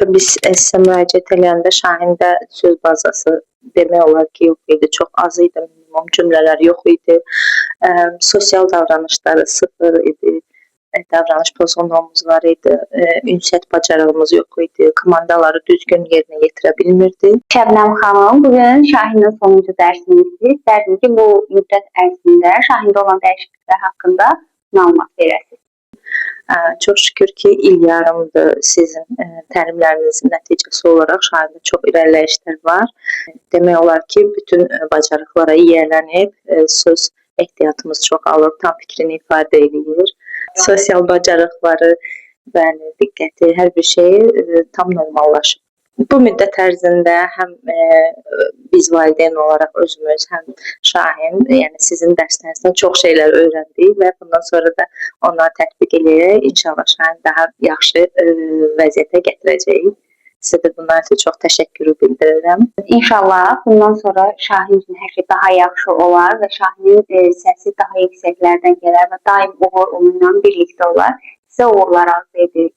Dəfə biz sizə müraciət edəndə Şahində söz bazası demək olar ki, yox idi, çox az idi, minimum cümlələr yox idi. Sosial davranışları sıfır idi. Davranış pozğunluğumuz var idi. Ünsiyyət bacarığımız yox idi. Komandaları düzgün yerinə yetirə bilmirdi. Şəbnəm xanım, bugün Şahinin sonuncu dərsimizdir. İstərdim ki, bu müddət ərzində Şahində olan dəyişikliklər haqqında məlumat verəsiniz. Çox şükür ki, il yarımdır sizin təlimlərinizin nəticəsi olaraq Şahində çox irəliləyişlər var. Demək olar ki, bütün bacarıqlara yiyələnib, söz ehtiyatımız çoxalıb, tam fikrini ifadə edir. Sosial bacarıqları, bəli, diqqəti, hər bir şey tam normallaşıb. Bu müddət ərzində həm biz valideyn olaraq özümüz, həm Şahin, yəni sizin dərslərinizdən çox şeylər öyrəndik və bundan sonra da onları tətbiq edərək inşallah Şahin daha yaxşı vəziyyətə gətirəcəyik. Sizə də bunlar üçün çox təşəkkür bildirirəm. İnşallah bundan sonra Şahin üçün hər şey daha yaxşı olar və Şahinin səsi daha yüksəklərdən gələr və daim uğur onunla birlikdə olar. Sizə uğurlar arzu edirik.